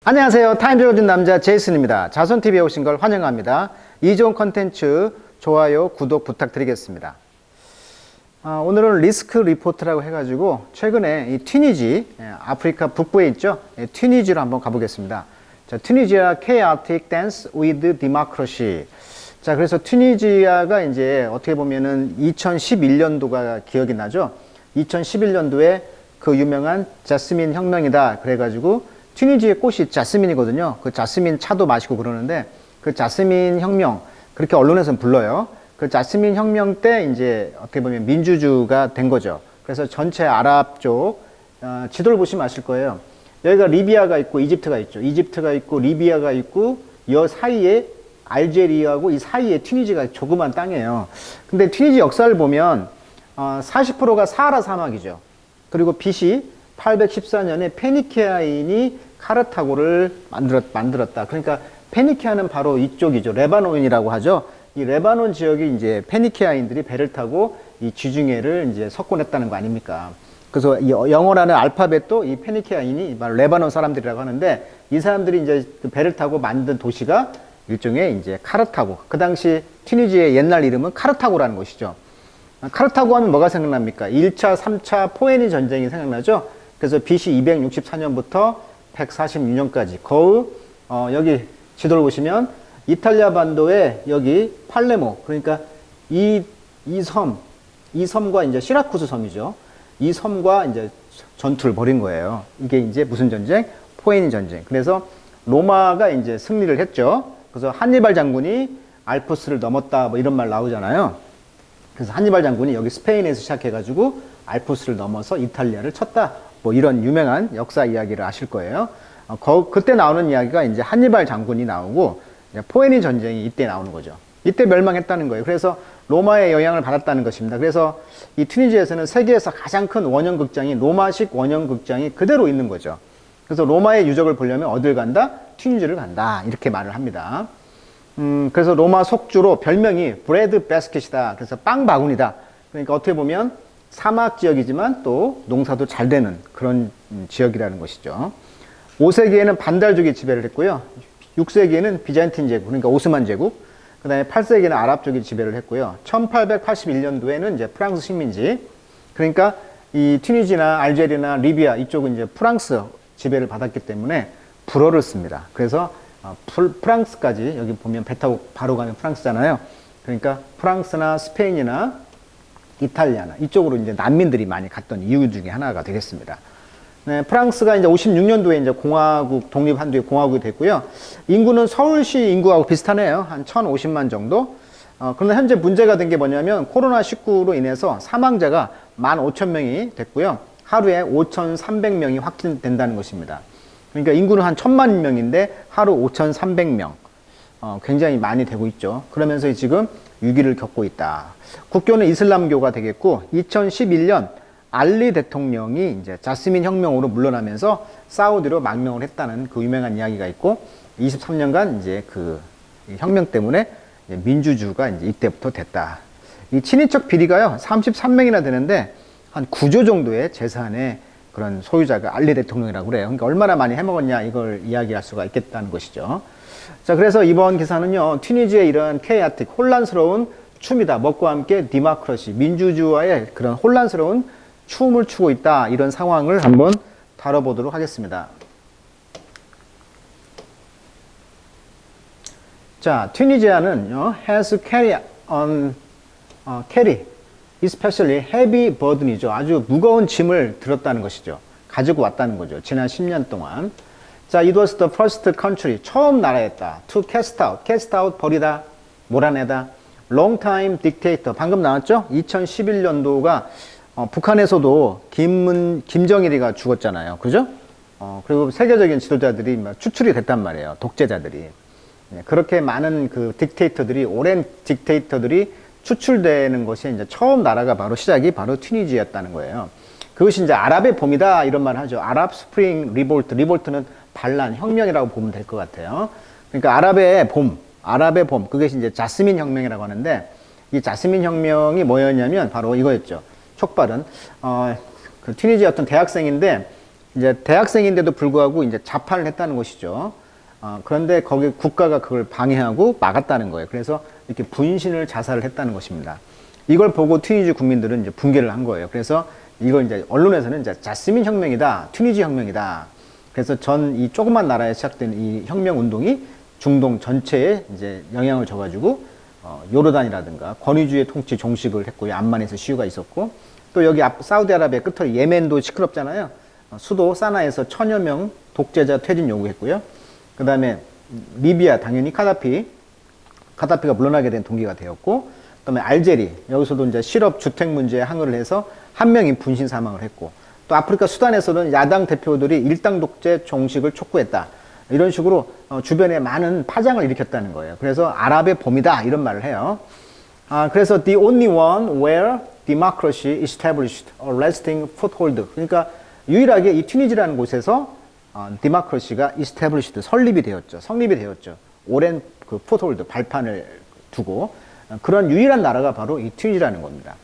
안녕하세요. 타임 읽어준 남자 제이슨입니다. 자손TV에 오신 걸 환영합니다. 이 좋은 컨텐츠 좋아요, 구독 부탁드리겠습니다. 오늘은 리스크 리포트라고 해가지고 최근에 이 튀니지, 아프리카 북부에 있죠. 튀니지로 한번 가보겠습니다. 자, 튀니지아 Chaotic Dance with Democracy. 자, 그래서 튀니지아가 이제 어떻게 보면은 2011년도가 기억이 나죠. 2011년도에 그 유명한 자스민 혁명이다. 그래가지고 튀니지의 꽃이 자스민이거든요. 그 자스민 차도 마시고 그러는데 그 자스민 혁명, 그렇게 언론에서는 불러요. 그 자스민 혁명 때 이제 어떻게 보면 민주주의가 된 거죠. 그래서 전체 아랍 쪽, 지도를 보시면 아실 거예요. 여기가 리비아가 있고 이집트가 있죠. 이집트가 있고 리비아가 있고 이 사이에 알제리아하고 이 사이에 튀니지가 조그만 땅이에요. 근데 튀니지 역사를 보면 40%가 사하라 사막이죠. 그리고 BC 814년에 페니케아인이 카르타고를 만들었다. 그러니까 페니케아는 바로 이쪽이죠. 레바논이라고 하죠. 이 레바논 지역이 이제 페니케아인들이 배를 타고 이 지중해를 이제 석권했다는 거 아닙니까? 그래서 이 영어라는 알파벳도 이 페니케아인이 바로 레바논 사람들이라고 하는데 이 사람들이 이제 그 배를 타고 만든 도시가 일종의 이제 카르타고. 그 당시 튀니지의 옛날 이름은 카르타고라는 것이죠. 카르타고 하면 뭐가 생각납니까? 1차, 3차 포에니 전쟁이 생각나죠? 그래서 BC 264년부터 146년까지 거의 여기 지도를 보시면 이탈리아 반도에 여기 팔레모, 그러니까 이 섬과 이제 시라쿠스 섬이죠. 이 섬과 이제 전투를 벌인 거예요. 이게 이제 무슨 전쟁? 포에니 전쟁. 그래서 로마가 이제 승리를 했죠. 그래서 한니발 장군이 알프스를 넘었다 뭐 이런 말 나오잖아요. 그래서 한니발 장군이 여기 스페인에서 시작해가지고 알프스를 넘어서 이탈리아를 쳤다. 뭐 이런 유명한 역사 이야기를 아실 거예요. 그때 나오는 이야기가 이제 한니발 장군이 나오고 포에니 전쟁이 이때 나오는 거죠. 이때 멸망했다는 거예요. 그래서 로마의 영향을 받았다는 것입니다. 그래서 이 튀니지에서는 세계에서 가장 큰 원형극장이 로마식 원형극장이 그대로 있는 거죠. 그래서 로마의 유적을 보려면 어딜 간다? 튀니지를 간다. 이렇게 말을 합니다. 그래서 로마 속주로 별명이 브레드 바스켓이다. 그래서 빵 바구니다. 그러니까 어떻게 보면 사막 지역이지만 또 농사도 잘 되는 그런 지역이라는 것이죠. 5세기에는 반달족이 지배를 했고요. 6세기에는 비잔틴 제국, 그러니까 오스만 제국, 그 다음에 8세기에는 아랍족이 지배를 했고요. 1881년도에는 이제 프랑스 식민지, 그러니까 이 튀니지나 알제리나 리비아 이쪽은 이제 프랑스 지배를 받았기 때문에 불어를 씁니다. 그래서 프랑스까지, 여기 보면 배 타고 바로 가면 프랑스잖아요. 그러니까 프랑스나 스페인이나 이탈리아나 이쪽으로 이제 난민들이 많이 갔던 이유 중에 하나가 되겠습니다. 네, 프랑스가 이제 56년도에 이제 공화국, 독립한 뒤에 공화국이 됐고요. 인구는 서울시 인구하고 비슷하네요. 한 1,050만 정도. 그런데 현재 문제가 된 게 뭐냐면 코로나19로 인해서 사망자가 15,000명이 됐고요. 하루에 5,300명이 확진된다는 것입니다. 그러니까 인구는 한 1,000만 명인데 하루 5,300명. 굉장히 많이 되고 있죠. 그러면서 지금 위기를 겪고 있다. 국교는 이슬람교가 되겠고 2011년 알리 대통령이 이제 자스민 혁명으로 물러나면서 사우디로 망명을 했다는 그 유명한 이야기가 있고 23년간 이제 그 혁명 때문에 이제 민주주의가 이제 이때부터 됐다. 이 친인척 비리가요 33명이나 되는데 한 9조 정도의 재산의 그런 소유자가 알리 대통령이라고 그래요. 그러니까 얼마나 많이 해먹었냐 이걸 이야기할 수가 있겠다는 것이죠. 자, 그래서 이번 기사는요, 튀니지의 이런 케이아틱, 혼란스러운 춤이다. 먹고 함께 디마크러시, 민주주의와의 그런 혼란스러운 춤을 추고 있다. 이런 상황을 한번 다뤄보도록 하겠습니다. 자, 튀니지아는요, has carry, especially heavy burden이죠. 아주 무거운 짐을 들었다는 것이죠. 가지고 왔다는 거죠. 지난 10년 동안. 자, it was the first country, 처음 나라였다. to cast out, 버리다, 몰아내다. long time dictator, 방금 나왔죠? 2011년도가 북한에서도 김정일이가 죽었잖아요. 그죠? 그리고 세계적인 지도자들이 막 추출이 됐단 말이에요. 독재자들이. 네, 그렇게 많은 그 딕테이터들이, 오랜 딕테이터들이 추출되는 것이 이제 처음 나라가 바로 시작이 바로 튀니지였다는 거예요. 그것이 이제 아랍의 봄이다 이런 말 하죠. 아랍 스프링 리볼트, 리볼트는 반란, 혁명이라고 보면 될 것 같아요. 그러니까 아랍의 봄, 그것이 이제 자스민 혁명이라고 하는데 이 자스민 혁명이 뭐였냐면 바로 이거였죠. 촉발은 그 튀니지아 어떤 대학생인데 이제 대학생인데도 불구하고 이제 자파를 했다는 것이죠. 그런데 거기 국가가 그걸 방해하고 막았다는 거예요. 그래서 이렇게 분신을 자살을 했다는 것입니다. 이걸 보고 튀니지 국민들은 이제 붕괴를 한 거예요. 그래서 이걸 이제 언론에서는 이제 자스민 혁명이다, 튀니지 혁명이다. 그래서 전 이 조그만 나라에 시작된 이 혁명 운동이 중동 전체에 이제 영향을 줘가지고 요르단이라든가 권위주의 통치 종식을 했고요. 암만에서 시위가 있었고 또 여기 사우디아라비아 끝으로 예멘도 시끄럽잖아요. 수도 사나에서 1000여 명 독재자 퇴진 요구했고요. 그 다음에 리비아 당연히 카다피가 물러나게 된 동기가 되었고, 그 다음에 알제리 여기서도 이제 실업 주택 문제에 항의를 해서 한 명이 분신 사망을 했고, 또 아프리카 수단에서는 야당 대표들이 일당 독재 종식을 촉구했다. 이런 식으로 주변에 많은 파장을 일으켰다는 거예요. 그래서 아랍의 봄이다 이런 말을 해요. 그래서 the only one where democracy established a lasting foothold. 그러니까 유일하게 이 튀니지라는 곳에서 democracy가 established 성립이 되었죠. 오랜 그 foothold 발판을 두고 그런 유일한 나라가 바로 이 튀니지라는 겁니다.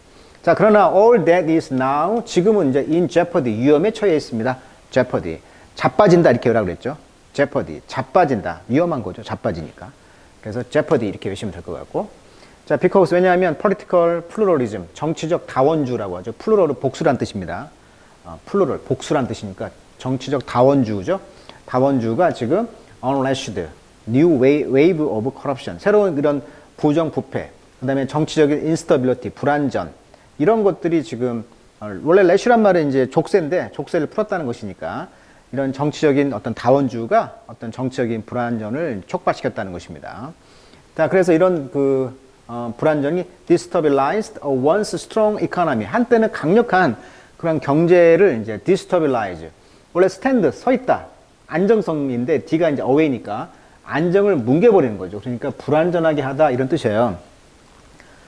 자, 그러나 all that is now 지금은 이제 in jeopardy 위험에 처해 있습니다. jeopardy 자빠진다 이렇게 외우라고 그랬죠. jeopardy 자빠진다 위험한 거죠. 자빠지니까. 그래서 jeopardy 이렇게 외우시면 될 것 같고. 자, because 왜냐하면 political pluralism 정치적 다원주라고 하죠. plural은 복수란 뜻입니다. plural 복수란 뜻이니까 정치적 다원주죠. 다원주가 지금 unleashed new wave of corruption 새로운 이런 부정부패 그 다음에 정치적인 instability 불안전 이런 것들이 지금 원래 레슈란 말은 이제 족쇄인데 족쇄를 풀었다는 것이니까 이런 정치적인 어떤 다원주가 어떤 정치적인 불안전을 촉발시켰다는 것입니다. 자, 그래서 이런 불안전이 destabilized a once strong economy 한때는 강력한 그런 경제를 이제 destabilize 원래 stand 서 있다 안정성인데 D가 이제 away니까 안정을 뭉개버리는 거죠. 그러니까 불안전하게 하다 이런 뜻이에요.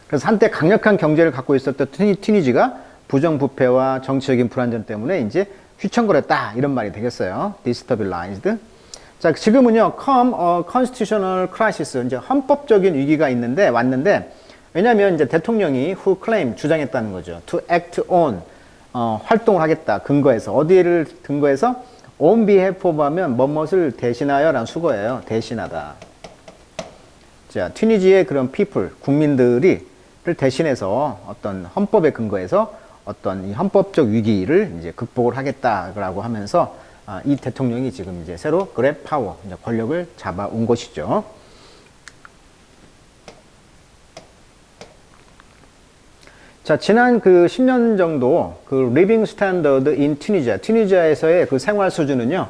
그래서 한때 강력한 경제를 갖고 있었던 튀니지가 부정부패와 정치적인 불안전 때문에 이제 휘청거렸다 이런 말이 되겠어요. destabilized. 자, 지금은요 come a constitutional crisis 이제 헌법적인 위기가 왔는데 왜냐하면 이제 대통령이 who claim 주장했다는 거죠. to act on 활동을 하겠다 근거해서 어디를 근거해서 on behalf of 하면 뭐뭇을 대신하여 라는 수거예요. 대신하다. 자, 튀니지의 그런 people 국민들을 대신해서 어떤 헌법에 근거해서 어떤 이 헌법적 위기를 이제 극복을 하겠다라고 하면서 이 대통령이 지금 이제 새로 grab power 이제 권력을 잡아온 것이죠. 자, 지난 10년 정도 living standard in 튀니지아에서의 그 생활 수준은요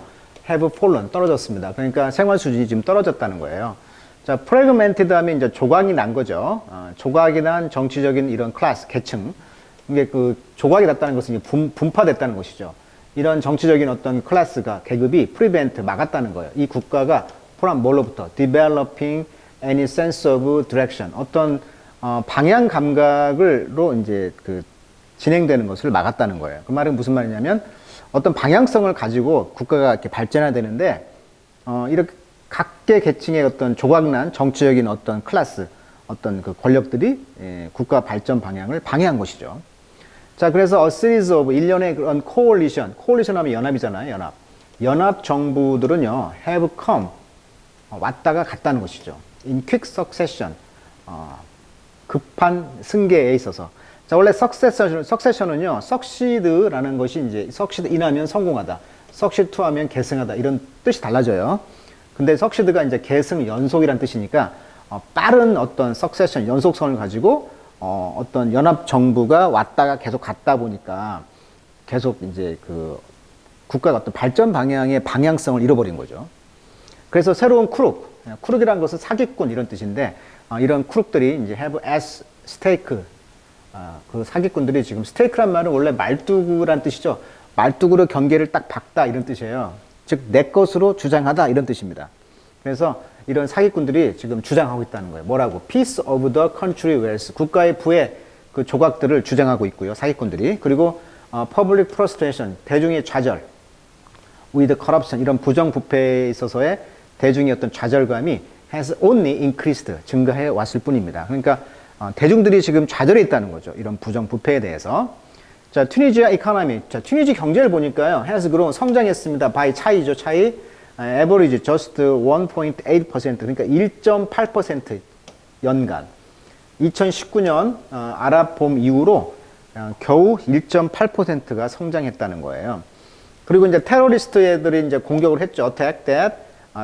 have fallen 떨어졌습니다. 그러니까 생활 수준이 지금 떨어졌다는 거예요. 자, fragmented 하면 이제 조각이 난 거죠. 조각이 난 정치적인 이런 클래스 계층 이게 조각이 났다는 것은 분파됐다는 것이죠. 이런 정치적인 어떤 클래스가 계급이 prevent 막았다는 거예요. 이 국가가 from 뭘로부터 developing any sense of direction 어떤 방향 감각으로 이제 진행되는 것을 막았다는 거예요. 그 말은 무슨 말이냐면 어떤 방향성을 가지고 국가가 이렇게 발전해야 되는데 이렇게 각계 계층의 어떤 조각난 정치적인 어떤 클래스 어떤 권력들이 국가 발전 방향을 방해한 것이죠. 자, 그래서 a series of 일련의 그런 coalition 하면 연합이잖아요. 연합 정부들은요 have come 왔다가 갔다는 것이죠. in quick succession 급한 승계에 있어서. 자, 원래 succession은요, succeed라는 것이 이제 succeed in하면 성공하다, succeed to 하면 계승하다 이런 뜻이 달라져요. 근데 succeed가 이제 계승 연속이란 뜻이니까 빠른 어떤 succession 연속성을 가지고 어떤 연합 정부가 왔다가 계속 갔다 보니까 계속 이제 국가가 어떤 발전 방향의 방향성을 잃어버린 거죠. 그래서 새로운 쿠룩이라는 것은 사기꾼 이런 뜻인데 이런 쿠룩들이 이제 have as stake 그 사기꾼들이 지금 스테이크란 말은 원래 말뚝이란 뜻이죠. 말뚝으로 경계를 딱 박다 이런 뜻이에요. 즉 내 것으로 주장하다 이런 뜻입니다. 그래서 이런 사기꾼들이 지금 주장하고 있다는 거예요. 뭐라고? Piece of the country wealth 국가의 부의 그 조각들을 주장하고 있고요. 사기꾼들이. 그리고 public frustration 대중의 좌절 with corruption 이런 부정부패에 있어서의 대중의 어떤 좌절감이 has only increased 증가해 왔을 뿐입니다. 그러니까 대중들이 지금 좌절해 있다는 거죠. 이런 부정부패에 대해서. 자, 튀니지아 이코노미. 자, 튀니지 경제를 보니까요. has grown 성장했습니다. by 차이죠, 차이. average just 1.8% 그러니까 1.8% 연간. 2019년 아랍 봄 이후로 겨우 1.8%가 성장했다는 거예요. 그리고 이제 테러리스트 애들이 이제 공격을 했죠. attack that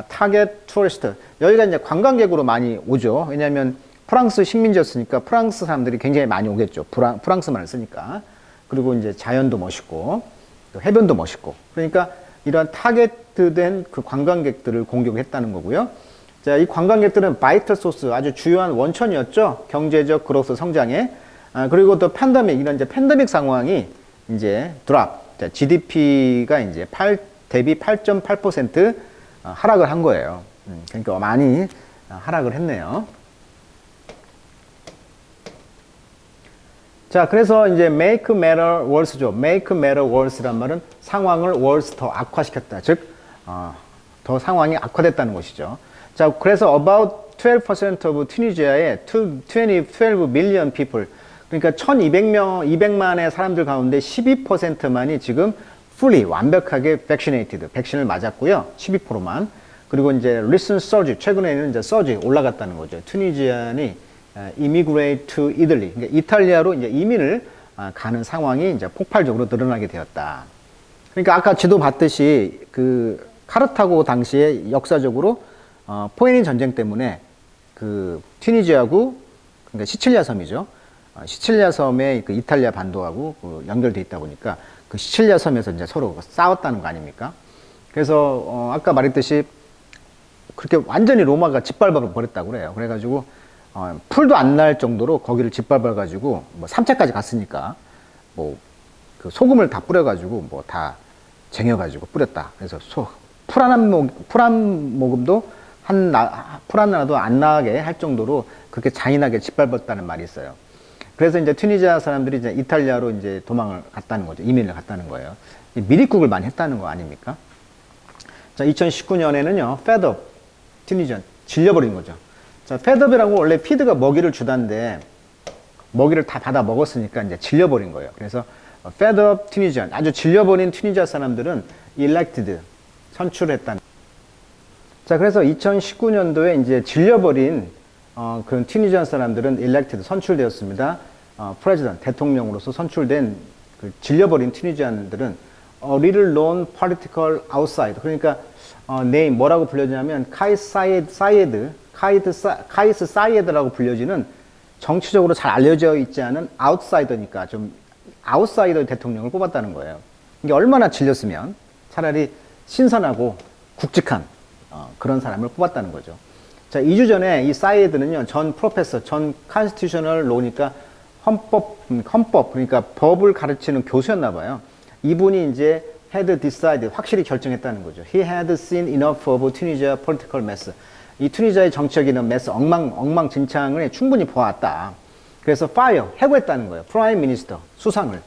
target tourist. 여기가 이제 관광객으로 많이 오죠. 왜냐하면 프랑스 식민지였으니까 프랑스 사람들이 굉장히 많이 오겠죠. 프랑스말을 쓰니까. 그리고 이제 자연도 멋있고 해변도 멋있고. 그러니까 이러한 타겟된 그 관광객들을 공격했다는 거고요. 자, 이 관광객들은 바이털 소스, 아주 주요한 원천이었죠. 경제적 그로스 성장에. 그리고 또 팬데믹, 이런 이제 팬데믹 상황이 이제 드랍. 자, GDP가 이제 대비 8.8% 하락을 한 거예요. 그러니까 많이 하락을 했네요. 자, 그래서 이제 make matter worse죠. make matter worse란 말은 상황을 worse 더 악화시켰다. 즉, 더 상황이 악화됐다는 것이죠. 자, 그래서 about 12% of Tunisia의 12 million people. 그러니까 200만의 사람들 가운데 12%만이 지금 fully 완벽하게 vaccinated, 백신을 맞았고요. 12%만. 그리고 이제 recent surge, 최근에는 이제 surge 올라갔다는 거죠. 투니지안이 immigrate to Italy, 그러니까 이탈리아로 이제 이민을 가는 상황이 이제 폭발적으로 늘어나게 되었다. 그러니까 아까 지도 봤듯이 그 카르타고 당시에 역사적으로 포에닌 전쟁 때문에 그 튀니지하고 그러니까 시칠리아 섬이죠. 시칠리아 섬에 그 이탈리아 반도하고 그 연결돼 있다 보니까 그 시칠리아 섬에서 이제 서로 싸웠다는 거 아닙니까? 그래서 아까 말했듯이 그렇게 완전히 로마가 짓밟아 버렸다고 그래요. 그래가지고 풀도 안 날 정도로 거기를 짓밟아 가지고 뭐 3차까지 갔으니까 뭐 그 소금을 다 뿌려 가지고 뭐 다 쟁여 가지고 뿌렸다. 그래서 풀 한 모금도 풀 하나도 안 나게 할 정도로 그렇게 잔인하게 짓밟았다는 말이 있어요. 그래서 이제 튀니지아 사람들이 이제 이탈리아로 이제 도망을 갔다는 거죠. 이민을 갔다는 거예요. 미리국을 많이 했다는 거 아닙니까? 자, 2019년에는요, fed up, 튀니지아 질려버린 거죠. 자, fedup이라고 원래 feed가 먹이를 주단데 먹이를 다 받아 먹었으니까 이제 질려버린 거예요. 그래서 fed up Tunisian, 아주 질려버린 튀니지아 사람들은 elected, 선출했다는. 자, 그래서 2019년도에 이제 질려버린 그런 튀니지안 사람들은 elected, 선출되었습니다. president, 대통령으로서 선출된 그 질려버린 튀니지안들은 a little known political outside. 그러니까 name 뭐라고 불려지냐면 카이스 사이에드라고 불려지는 정치적으로 잘 알려져 있지 않은 아웃사이더니까 좀 아웃사이더 대통령을 뽑았다는 거예요. 이게 얼마나 질렸으면 차라리 신선하고 굵직한 그런 사람을 뽑았다는 거죠. 자, 2주 전에 이 사이에드는요, 전 프로페서, 전 컨스티튜셔널 로니까 헌법, 그러니까 법을 가르치는 교수였나 봐요. 이분이 이제 had decided, 확실히 결정했다는 거죠. He had seen enough of Tunisia political mess. 이 투니지아의 정치적인 메스, 엉망진창을 충분히 보았다. 그래서 fire, 해고했다는 거예요. 프라임 미니스터, 수상을.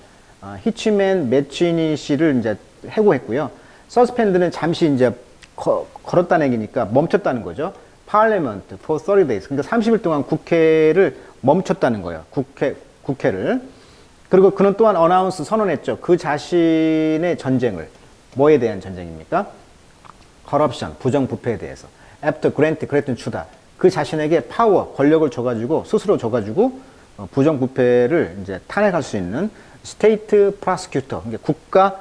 히치맨 매치니 씨를 이제 해고했고요. 서스펜드는 잠시 이제 걸었다는 얘기니까 멈췄다는 거죠. Parliament for 30 days. 그러니까 30일 동안 국회를 멈췄다는 거예요. 국회를. 그리고 그는 또한 어나운스 선언했죠. 그 자신의 전쟁을. 뭐에 대한 전쟁입니까? corruption, 부정부패에 대해서. after 그랬던 추다. 그 자신에게 파워, 권력을 줘가지고, 스스로 줘가지고, 부정부패를 이제 탄핵할 수 있는 state prosecutor, 그러니까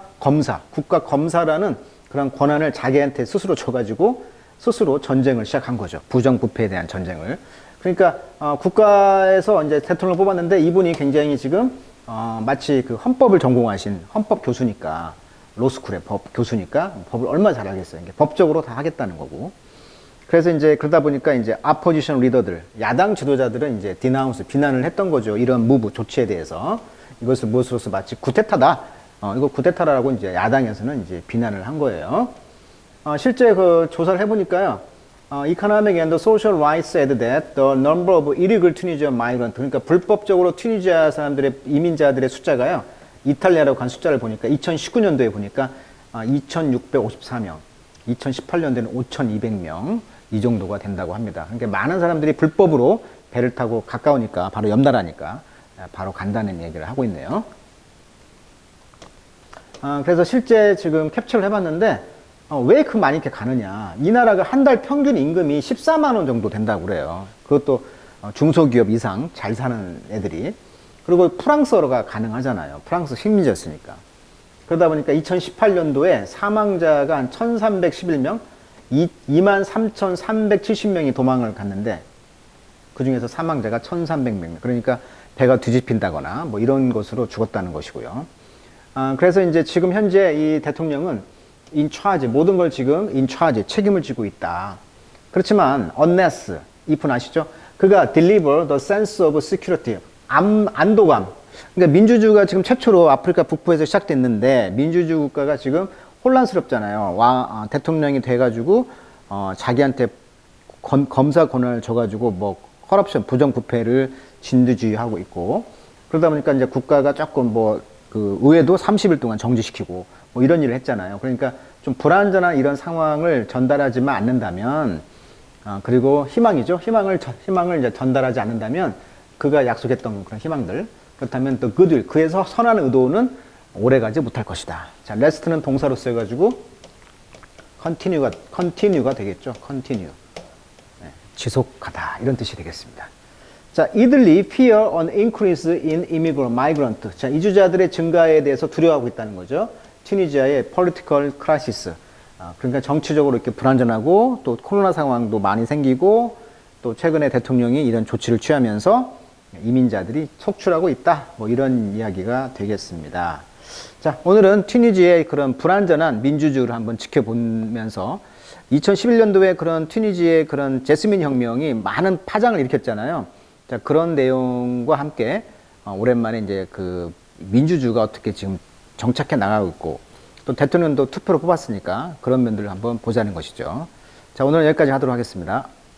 국가검사라는 그런 권한을 자기한테 스스로 줘가지고, 스스로 전쟁을 시작한 거죠. 부정부패에 대한 전쟁을. 그러니까, 국가에서 이제 대통령을 뽑았는데 이분이 굉장히 지금, 마치 그 헌법을 전공하신 헌법 교수니까, 로스쿨의 법 교수니까 법을 얼마나 잘 알겠어요. 법적으로 다 하겠다는 거고. 그래서 이제 그러다 보니까 이제 아포지션 리더들, 야당 지도자들은 이제 디나운스, 비난을 했던 거죠. 이런 무브, 조치에 대해서. 이것을 무엇으로서 마치 구테타다. 이거 구테타라고 이제 야당에서는 이제 비난을 한 거예요. 실제 그 조사를 해보니까요. Economic and Social Rights said that the number of illegal Tunisian migrants, 그러니까 불법적으로 튀니지아 사람들의 이민자들의 숫자가요. 이탈리아라고 간 숫자를 보니까 2019년도에 보니까 2,654명, 2018년도에는 5,200명 이 정도가 된다고 합니다. 그러니까 많은 사람들이 불법으로 배를 타고 가까우니까 바로 옆 나라니까 바로 간다는 얘기를 하고 있네요. 그래서 실제 지금 캡처를 해봤는데 왜 그 많이 이렇게 가느냐. 이 나라가 한 달 평균 임금이 14만 원 정도 된다고 그래요. 그것도 중소기업 이상 잘 사는 애들이. 그리고 프랑스어가 가능하잖아요. 프랑스 식민지였으니까. 그러다 보니까 2018년도에 사망자가 한 1311명, 23,370명이 도망을 갔는데 그 중에서 사망자가 1,300명. 그러니까 배가 뒤집힌다거나 뭐 이런 것으로 죽었다는 것이고요. 그래서 이제 지금 현재 이 대통령은 in charge, 모든 걸 지금 in charge, 책임을 지고 있다. 그렇지만 unless, if는 아시죠? 그가 deliver the sense of security, 안도감. 그러니까 민주주의가 지금 최초로 아프리카 북부에서 시작됐는데 민주주의 국가가 지금 혼란스럽잖아요. 대통령이 돼가지고 자기한테 검사 권한을 줘가지고 뭐 커럽션, 부정부패를 진두지휘하고 있고 그러다 보니까 이제 국가가 조금 뭐 그 의회도 30일 동안 정지시키고 뭐 이런 일을 했잖아요. 그러니까 좀 불안전한 이런 상황을 전달하지만 않는다면 그리고 희망이죠. 희망을 이제 전달하지 않는다면 그가 약속했던 그런 희망들 그렇다면 또 goodwill 그에서 선한 의도는 오래가지 못할 것이다. 자, rest는 동사로 써가지고 continue가 되겠죠. continue. 네, 지속하다 이런 뜻이 되겠습니다. 자, 이들이 fear an increase in migrant. 자, 이주자들의 증가에 대해서 두려워하고 있다는 거죠. 튀니지아의 political crisis. 그러니까 정치적으로 이렇게 불안전하고 또 코로나 상황도 많이 생기고 또 최근에 대통령이 이런 조치를 취하면서 이민자들이 속출하고 있다. 뭐 이런 이야기가 되겠습니다. 자, 오늘은 튀니지의 그런 불안전한 민주주의를 한번 지켜보면서 2011년도에 그런 튀니지의 그런 제스민 혁명이 많은 파장을 일으켰잖아요. 자, 그런 내용과 함께 오랜만에 이제 그 민주주의가 어떻게 지금 정착해 나가고 있고 또 대통령도 투표로 뽑았으니까 그런 면들을 한번 보자는 것이죠. 자, 오늘은 여기까지 하도록 하겠습니다.